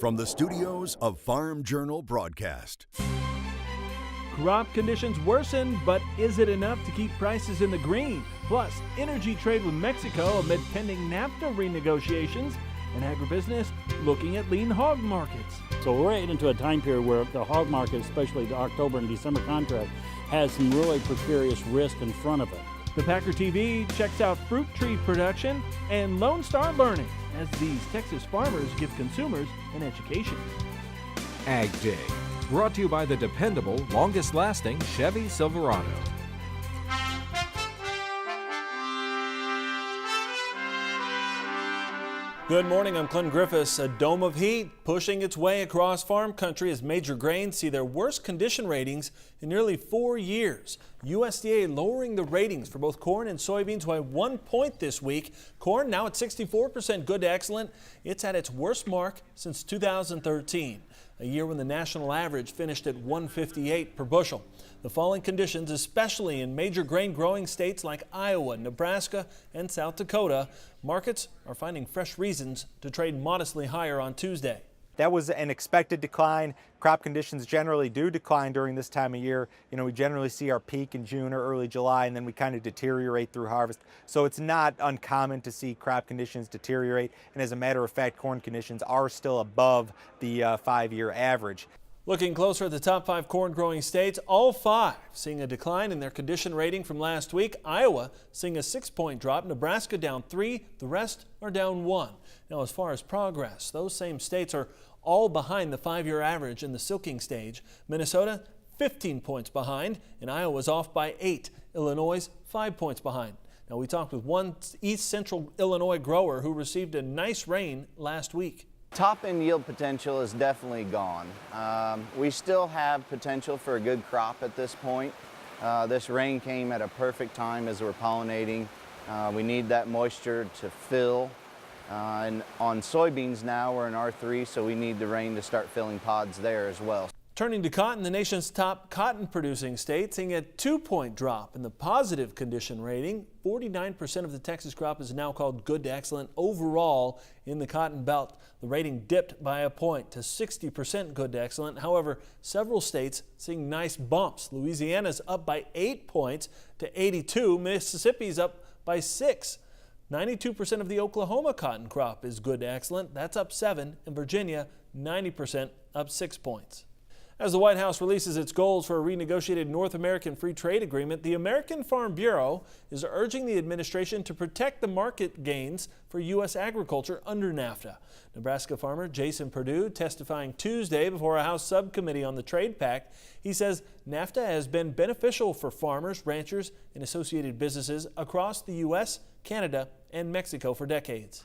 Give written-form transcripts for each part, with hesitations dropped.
from the studios of Farm Journal Broadcast. Crop conditions worsen, but is it enough to keep prices in the green? Plus, energy trade with Mexico amid pending NAFTA renegotiations, and agribusiness looking at lean hog markets. So we're heading into a time period where the hog market, especially the October and December contract, has some really precarious risk in front of it. The Packer TV checks out fruit tree production and Lone Star Learning as these Texas farmers give consumers an education. Ag Day, brought to you by the dependable, longest-lasting Chevy Silverado. Good morning, I'm Clint Griffiths. A dome of heat pushing its way across farm country as major grains see their worst condition ratings in nearly 4 years. USDA lowering the ratings for both corn and soybeans by 1 point this week. Corn now at 64% good to excellent. It's at its worst mark since 2013, a year when the national average finished at 158 per bushel. The falling conditions, especially in major grain growing states like Iowa, Nebraska, and South Dakota, markets are finding fresh reasons to trade modestly higher on Tuesday. That was an expected decline. Crop conditions generally do decline during this time of year. You know, we generally see our peak in June or early July, and then we kind of deteriorate through harvest. So it's not uncommon to see crop conditions deteriorate. And as a matter of fact, corn conditions are still above the 5-year average. Looking closer at the top 5 corn growing states, all 5 seeing a decline in their condition rating from last week. Iowa seeing a 6-point drop, Nebraska down 3, the rest are down 1. Now, as far as progress, those same states are all behind the 5-year average in the silking stage. Minnesota 15 points behind, and Iowa's off by 8. Illinois 5 points behind. Now, we talked with one East Central Illinois grower who received a nice rain last week. Top end yield potential is definitely gone. We still have potential for a good crop at this point. This rain came at a perfect time as we're pollinating. We need that moisture to fill. And on soybeans now, we're in R3, so we need the rain to start filling pods there as well. Turning to cotton, the nation's top cotton producing state seeing a 2-point drop in the positive condition rating. 49% of the Texas crop is now called good to excellent overall in the cotton belt. The rating dipped by a point to 60% good to excellent. However, several states seeing nice bumps. Louisiana's up by 8 points to 82. Mississippi's up by 6. 92% of the Oklahoma cotton crop is good to excellent. That's up 7. In Virginia, 90% up 6 points. As the White House releases its goals for a renegotiated North American Free Trade Agreement, the American Farm Bureau is urging the administration to protect the market gains for U.S. agriculture under NAFTA. Nebraska farmer Jason Perdue testifying Tuesday before a House subcommittee on the Trade Pact. He says NAFTA has been beneficial for farmers, ranchers, and associated businesses across the U.S., Canada, and Mexico for decades.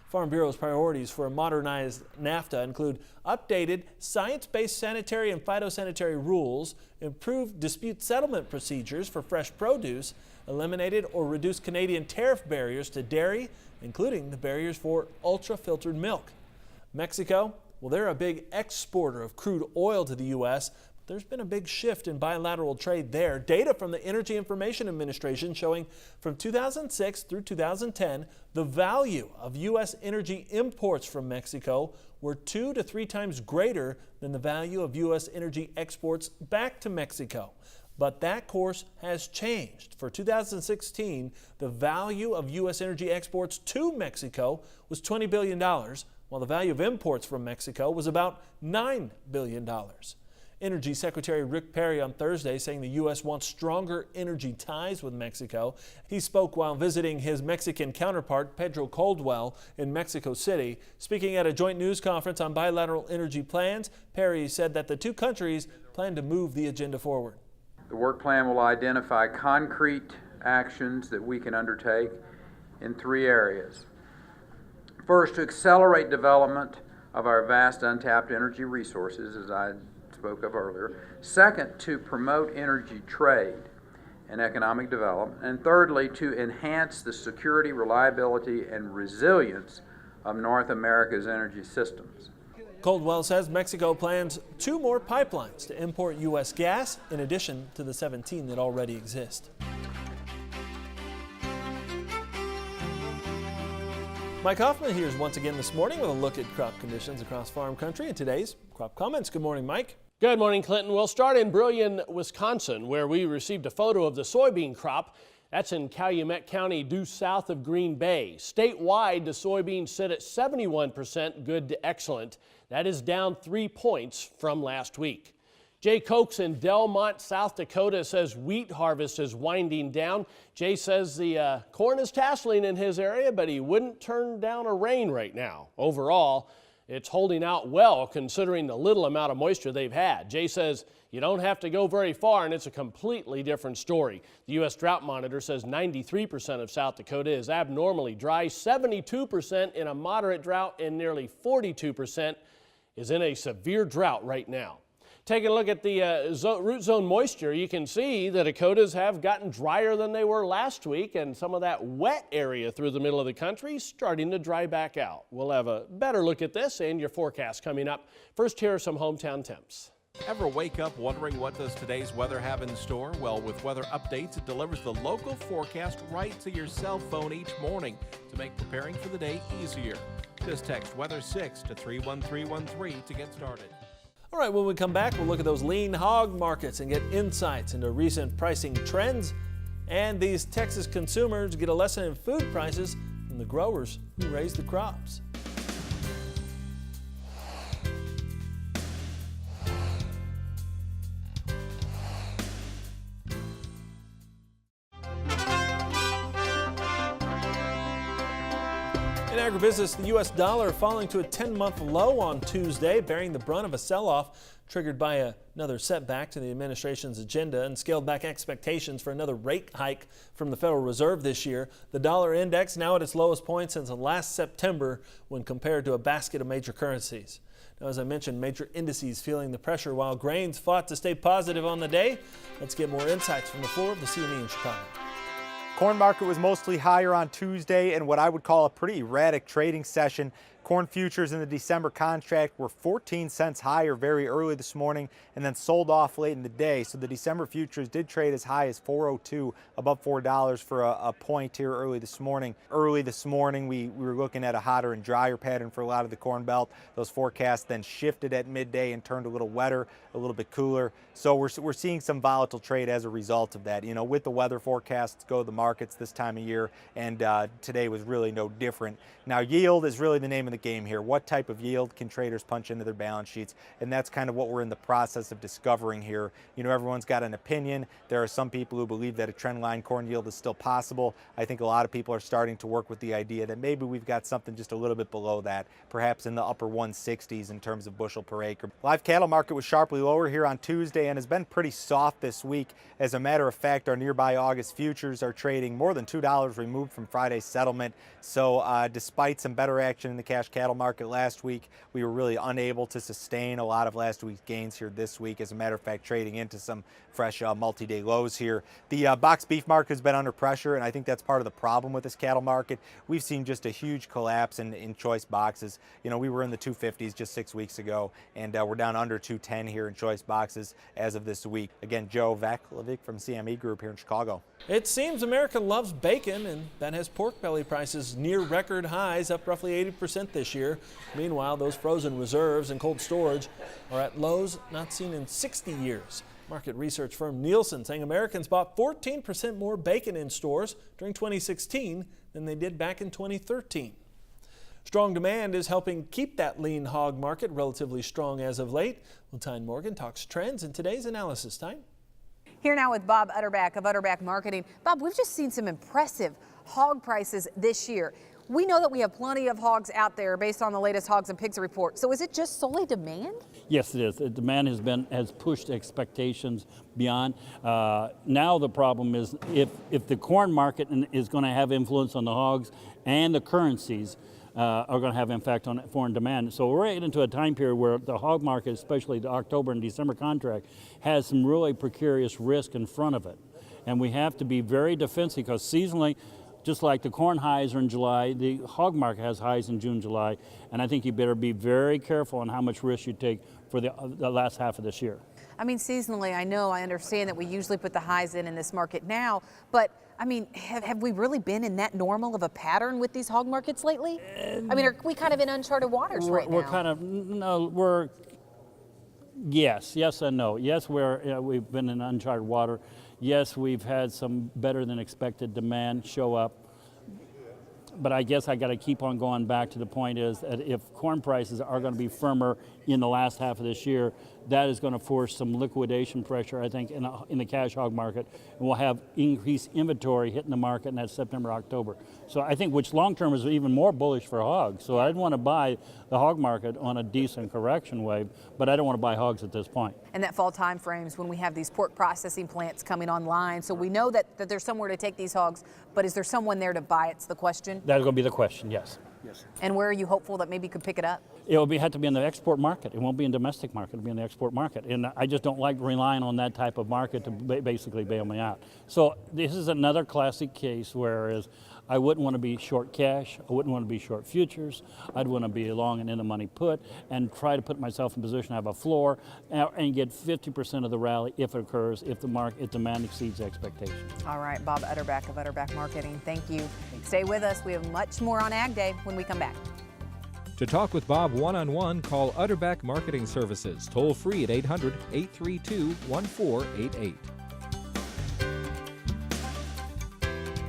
Farm Bureau's priorities for a modernized NAFTA include updated science-based sanitary and phytosanitary rules, improved dispute settlement procedures for fresh produce, eliminated or reduced Canadian tariff barriers to dairy, including the barriers for ultra-filtered milk. Mexico, well, they're a big exporter of crude oil to the U.S., there's been a big shift in bilateral trade there. Data from the Energy Information Administration showing from 2006 through 2010, the value of U.S. energy imports from Mexico were 2 to 3 times greater than the value of U.S. energy exports back to Mexico. But that course has changed. For 2016, the value of U.S. energy exports to Mexico was $20 billion, while the value of imports from Mexico was about $9 billion. Energy Secretary Rick Perry on Thursday saying the U.S. wants stronger energy ties with Mexico. He spoke while visiting his Mexican counterpart, Pedro Caldwell, in Mexico City. Speaking at a joint news conference on bilateral energy plans, Perry said that the two countries plan to move the agenda forward. The work plan will identify concrete actions that we can undertake in 3 areas. First, to accelerate development of our vast untapped energy resources, as I spoke of earlier. Second, to promote energy trade and economic development. And thirdly, to enhance the security, reliability, and resilience of North America's energy systems. Caldwell says Mexico plans 2 more pipelines to import U.S. gas in addition to the 17 that already exist. Mike Hoffman here once again this morning with a look at crop conditions across farm country and today's crop comments. Good morning, Mike. Good morning, Clinton. We'll start in Brillion, Wisconsin, where we received a photo of the soybean crop. That's in Calumet County, due south of Green Bay. Statewide, the soybeans sit at 71% good to excellent. That is down 3 points from last week. Jay Cokes in Delmont, South Dakota says wheat harvest is winding down. Jay says the corn is tasseling in his area, but he wouldn't turn down a rain right now. Overall, it's holding out well considering the little amount of moisture they've had. Jay says you don't have to go very far and it's a completely different story. The U.S. Drought Monitor says 93% of South Dakota is abnormally dry, 72% in a moderate drought, and nearly 42% is in a severe drought right now. Taking a look at the root zone moisture, you can see the Dakotas have gotten drier than they were last week, and some of that wet area through the middle of the country starting to dry back out. We'll have a better look at this and your forecast coming up. First, here are some hometown temps. Ever wake up wondering what does today's weather have in store? Well, with weather updates, it delivers the local forecast right to your cell phone each morning to make preparing for the day easier. Just text Weather 6 to 31313 to get started. All right, when we come back, we'll look at those lean hog markets and get insights into recent pricing trends. And these Texas consumers get a lesson in food prices from the growers who raise the crops. In agribusiness, the U.S. dollar falling to a 10-month low on Tuesday, bearing the brunt of a sell-off triggered by another setback to the administration's agenda and scaled back expectations for another rate hike from the Federal Reserve this year. The dollar index now at its lowest point since last September when compared to a basket of major currencies. Now, as I mentioned, major indices feeling the pressure while grains fought to stay positive on the day. Let's get more insights from the floor of the CME in Chicago. Corn market was mostly higher on Tuesday in what I would call a pretty erratic trading session. Corn futures in the December contract were 14 cents higher very early this morning and then sold off late in the day. So the December futures did trade as high as $4.02, above $4 for a point here early this morning. Early this morning, we were looking at a hotter and drier pattern for a lot of the Corn Belt. Those forecasts then shifted at midday and turned a little wetter, a little bit cooler. So we're seeing some volatile trade as a result of that. You know, with the weather forecasts go the markets this time of year, and today was really no different. Now, yield is really the name of the game here. What type of yield can traders punch into their balance sheets? And that's kind of what we're in the process of discovering here. You know, everyone's got an opinion. There are some people who believe that a trend line corn yield is still possible. I think a lot of people are starting to work with the idea that maybe we've got something just a little bit below that, perhaps in the upper 160s in terms of bushel per acre. Live cattle market was sharply lower here on Tuesday and has been pretty soft this week. As a matter of fact, our nearby August futures are trading more than $2 removed from Friday's settlement. So despite some better action in the cash cattle market last week, we were really unable to sustain a lot of last week's gains here this week. As a matter of fact, trading into some fresh multi-day lows here. The box beef market has been under pressure, and I think that's part of the problem with this cattle market. We've seen just a huge collapse in choice boxes. You know, we were in the 250s just 6 weeks ago, and we're down under 210 here in choice boxes as of this week. Again, Joe Vaklovic from CME Group here in Chicago. It seems America loves bacon, and that has pork belly prices near record highs, up roughly 80% this year. Meanwhile, those frozen reserves and cold storage are at lows not seen in 60 years. Market research firm Nielsen saying Americans bought 14% more bacon in stores during 2016 than they did back in 2013. Strong demand is helping keep that lean hog market relatively strong as of late. Well, Tyne Morgan talks trends in today's analysis. Tyne? Here now with Bob Utterback of Utterback Marketing. Bob, we've just seen some impressive hog prices this year. We know that we have plenty of hogs out there based on the latest Hogs and Pigs report. So is it just solely demand? Yes, it is. The demand has pushed expectations beyond. Now the problem is if the corn market is going to have influence on the hogs and the currencies, are going to have impact on foreign demand. So we're right into a time period where the hog market, especially the October and December contract, has some really precarious risk in front of it. And we have to be very defensive because seasonally, just like the corn highs are in July, the hog market has highs in June, July, and I think you better be very careful on how much risk you take for the last half of this year. I mean, seasonally, I understand that we usually put the highs in this market now, but I mean, have we really been in that normal of a pattern with these hog markets lately? I mean, are we kind of in uncharted waters right now? We're kind of, no, yes and no. Yes, we've been in uncharted water. Yes, we've had some better than expected demand show up. But I guess I got to keep on going back to the point is that if corn prices are going to be firmer in the last half of this year, that is going to force some liquidation pressure, I think, in the cash hog market, and we'll have increased inventory hitting the market in that September, October. So I think which long term is even more bullish for hogs. So I'd want to buy the hog market on a decent correction wave, but I don't want to buy hogs at this point. And that fall time frames when we have these pork processing plants coming online, so we know that there's somewhere to take these hogs, but is there someone there to buy? It's the question. That's going to be the question, yes. And where are you hopeful that maybe you could pick it up? It will have to be in the export market. It won't be in domestic market. It'll be in the export market. And I just don't like relying on that type of market to basically bail me out. So this is another classic case where I wouldn't want to be short cash. I wouldn't want to be short futures. I'd want to be long and in the money put and try to put myself in position to have a floor and get 50% of the rally if it occurs, if demand exceeds expectations. All right, Bob Utterback of Utterback Marketing, thank you. Stay with us. We have much more on Ag Day when we come back. To talk with Bob one-on-one, call Utterback Marketing Services, toll free at 800-832-1488.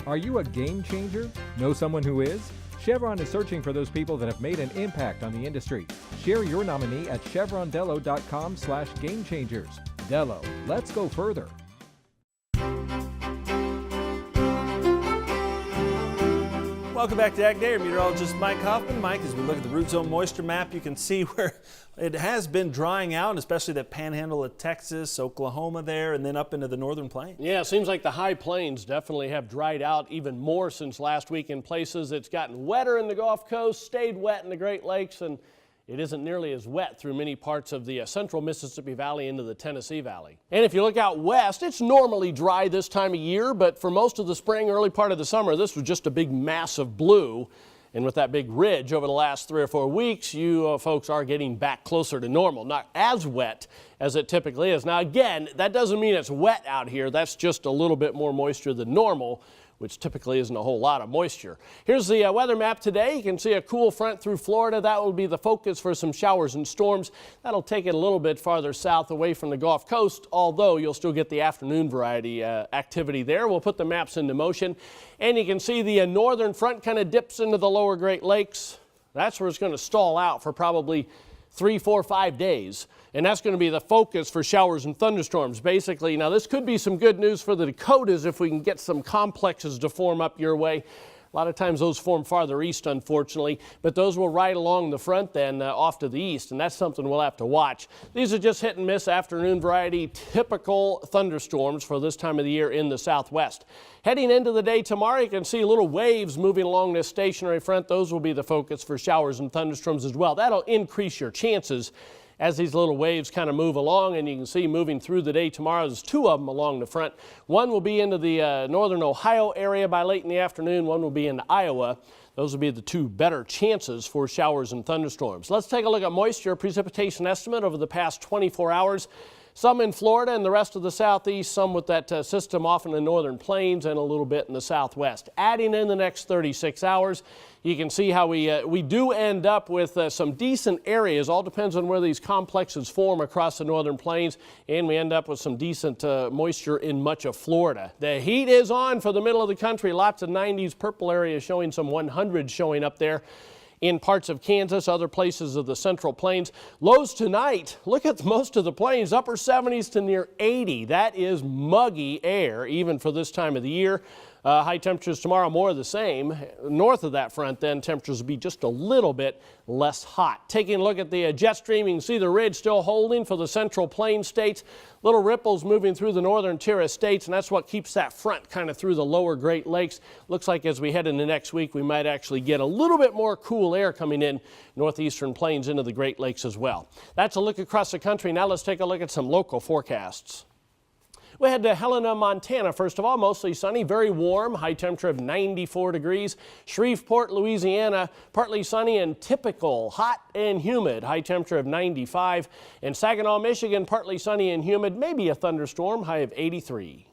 Are you a game changer? Know someone who is? Chevron is searching for those people that have made an impact on the industry. Share your nominee at chevrondello.com/gamechangers. Dello, let's go further. Welcome back to Ag Day. I'm meteorologist Mike Hoffman. Mike, as we look at the root zone moisture map, you can see where it has been drying out, especially the panhandle of Texas, Oklahoma there, and then up into the northern plains. Yeah, it seems like the high plains definitely have dried out even more since last week in places. It's gotten wetter in the Gulf Coast, stayed wet in the Great Lakes, and it isn't nearly as wet through many parts of the central Mississippi Valley into the Tennessee Valley. And if you look out west, it's normally dry this time of year, but for most of the spring, early part of the summer, this was just a big mass of blue. And with that big ridge over the last 3 or 4 weeks, you folks are getting back closer to normal. Not as wet as it typically is. Now again, that doesn't mean it's wet out here. That's just a little bit more moisture than normal, which typically isn't a whole lot of moisture. Here's the weather map today. You can see a cool front through Florida. That will be the focus for some showers and storms. That'll take it a little bit farther south away from the Gulf Coast, although you'll still get the afternoon variety activity there. We'll put the maps into motion. And you can see the northern front kind of dips into the lower Great Lakes. That's where it's going to stall out for probably 3, 4, 5 days. And that's going to be the focus for showers and thunderstorms. Basically, now this could be some good news for the Dakotas if we can get some complexes to form up your way. A lot of times those form farther east, unfortunately, but those will ride along the front then off to the east, and that's something we'll have to watch. These are just hit and miss afternoon variety, typical thunderstorms for this time of the year in the southwest. Heading into the day tomorrow, you can see little waves moving along this stationary front. Those will be the focus for showers and thunderstorms as well. That'll increase your chances as these little waves kind of move along, and you can see moving through the day tomorrow, there's 2 of them along the front. One will be into the northern Ohio area by late in the afternoon. One will be into Iowa. Those will be the 2 better chances for showers and thunderstorms. Let's take a look at moisture precipitation estimate over the past 24 hours. Some in Florida and the rest of the southeast, some with that system off in the northern plains and a little bit in the southwest. Adding in the next 36 hours, you can see how we do end up with some decent areas. All depends on where these complexes form across the northern plains, and we end up with some decent moisture in much of Florida. The heat is on for the middle of the country. Lots of 90s, purple areas showing some 100s showing up there in parts of Kansas, other places of the central plains. Lows tonight, look at most of the plains, upper 70s to near 80. That is muggy air, even for this time of the year. High temperatures tomorrow, more of the same. North of that front, then, temperatures will be just a little bit less hot. Taking a look at the jet stream, you can see the ridge still holding for the central plain states. Little ripples moving through the northern tier of states, and that's what keeps that front kind of through the lower Great Lakes. Looks like as we head into next week, we might actually get a little bit more cool air coming in northeastern plains into the Great Lakes as well. That's a look across the country. Now let's take a look at some local forecasts. We head to Helena, Montana. First of all, mostly sunny, very warm, high temperature of 94 degrees. Shreveport, Louisiana, partly sunny and typical, hot and humid, high temperature of 95. And Saginaw, Michigan, partly sunny and humid, maybe a thunderstorm, high of 83.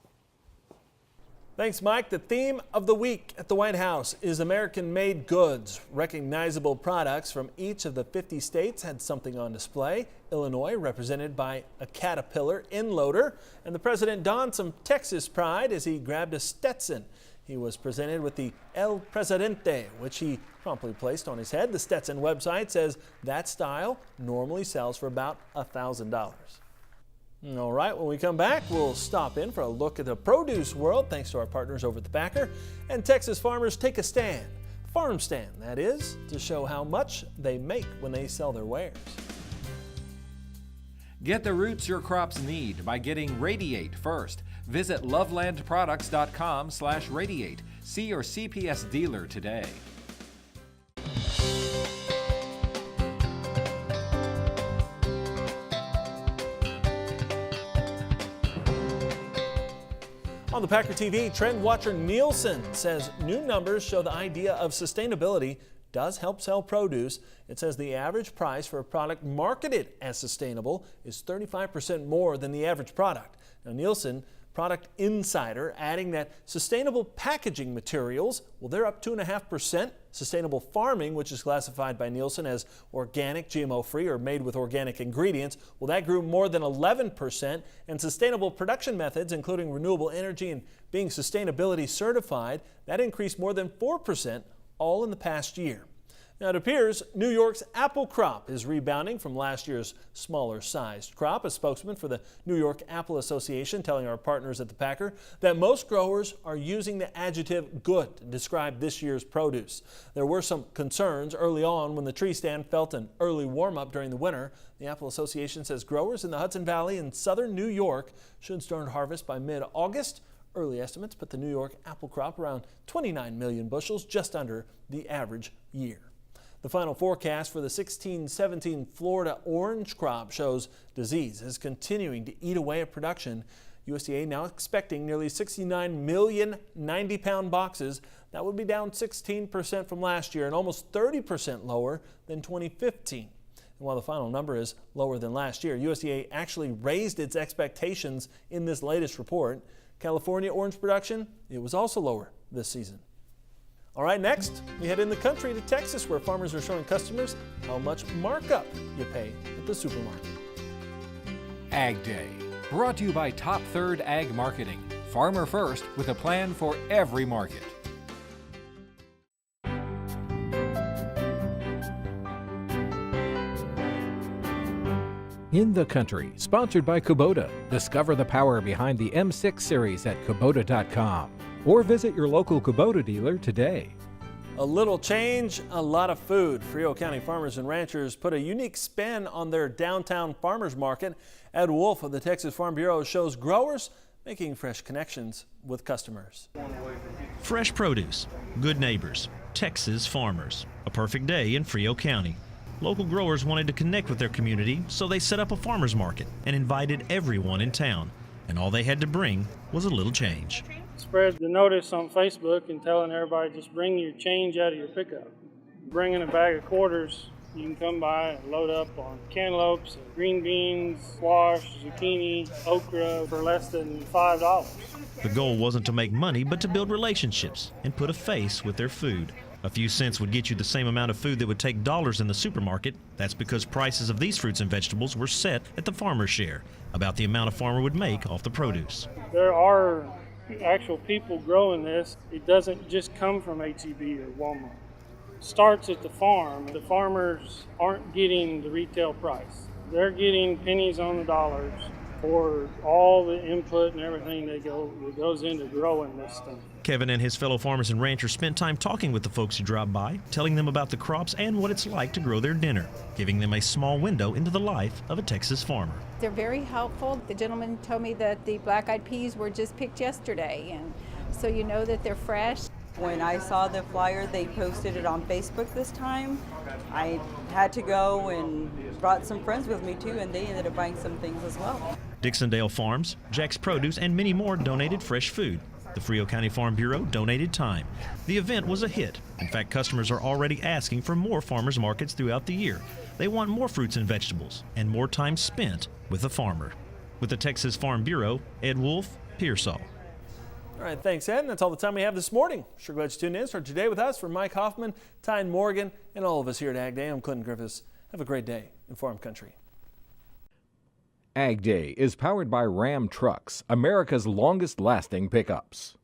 Thanks, Mike. The theme of the week at the White House is American-made goods. Recognizable products from each of the 50 states had something on display. Illinois, represented by a Caterpillar in-loader, and the president donned some Texas pride as he grabbed a Stetson. He was presented with the El Presidente, which he promptly placed on his head. The Stetson website says that style normally sells for about $1,000. All right, when we come back, we'll stop in for a look at the produce world, thanks to our partners over at the Packer. And Texas farmers take a stand, farm stand, that is, to show how much they make when they sell their wares. Get the roots your crops need by getting Radiate first. Visit lovelandproducts.com/radiate. See your CPS dealer today. On the Packer TV, trend watcher Nielsen says new numbers show the idea of sustainability does help sell produce. It says the average price for a product marketed as sustainable is 35% more than the average product. Now, Nielsen Product Insider adding that sustainable packaging materials, well, they're up 2.5%. Sustainable farming, which is classified by Nielsen as organic, GMO-free, or made with organic ingredients, well, that grew more than 11%. And sustainable production methods, including renewable energy and being sustainability certified, that increased more than 4%, all in the past year. Now, it appears New York's apple crop is rebounding from last year's smaller sized crop. A spokesman for the New York Apple Association telling our partners at the Packer that most growers are using the adjective good to describe this year's produce. There were some concerns early on when the tree stand felt an early warm-up during the winter. The Apple Association says growers in the Hudson Valley and southern New York should start harvest by mid-August. Early estimates put the New York apple crop around 29 million bushels, just under the average year. The final forecast for the 16-17 Florida orange crop shows disease is continuing to eat away at production. USDA now expecting nearly 69 million 90-pound boxes. That would be down 16% from last year and almost 30% lower than 2015. And while the final number is lower than last year, USDA actually raised its expectations in this latest report. California orange production, it was also lower this season. All right, next, we head in the country to Texas, where farmers are showing customers how much markup you pay at the supermarket. Ag Day, brought to you by Top Third Ag Marketing. Farmer first with a plan for every market. In the Country, sponsored by Kubota. Discover the power behind the M6 series at Kubota.com. Or visit your local Kubota dealer today. A little change, a lot of food. Frio County farmers and ranchers put a unique spin on their downtown farmers market. Ed Wolf of the Texas Farm Bureau shows growers making fresh connections with customers. Fresh produce, good neighbors, Texas farmers. A perfect day in Frio County. Local growers wanted to connect with their community, so they set up a farmers market and invited everyone in town. And all they had to bring was a little change. Spread the notice on Facebook and telling everybody just bring your change out of your pickup. Bringing a bag of quarters, you can come by and load up on cantaloupes, green beans, squash, zucchini, okra for less than $5. The goal wasn't to make money, but to build relationships and put a face with their food. A few cents would get you the same amount of food that would take dollars in the supermarket. That's because prices of these fruits and vegetables were set at the farmer's share, about the amount a farmer would make off the produce. There are actual people growing this. It doesn't just come from H-E-B or Walmart. It starts at the farm. The farmers aren't getting the retail price. They're getting pennies on the dollars for all the input and everything that goes into growing this stuff. Kevin and his fellow farmers and ranchers spent time talking with the folks who drop by, telling them about the crops and what it's like to grow their dinner, giving them a small window into the life of a Texas farmer. They're very helpful. The gentleman told me that the black-eyed peas were just picked yesterday, and so you know that they're fresh. When I saw the flyer, they posted it on Facebook this time. I had to go and brought some friends with me too, and they ended up buying some things as well. Dixondale Farms, Jack's Produce, and many more donated fresh food. The Frio County Farm Bureau donated time. The event was a hit. In fact, customers are already asking for more farmers markets throughout the year. They want more fruits and vegetables and more time spent with the farmer. With the Texas Farm Bureau, Ed Wolf, Pearsall. All right, thanks, Ed. And that's all the time we have this morning. Sure glad you tuned in. Start today with us. For Mike Hoffman, Tyne Morgan, and all of us here at Ag Day, I'm Clinton Griffiths. Have a great day in Farm Country. Ag Day is powered by Ram Trucks, America's longest lasting pickups.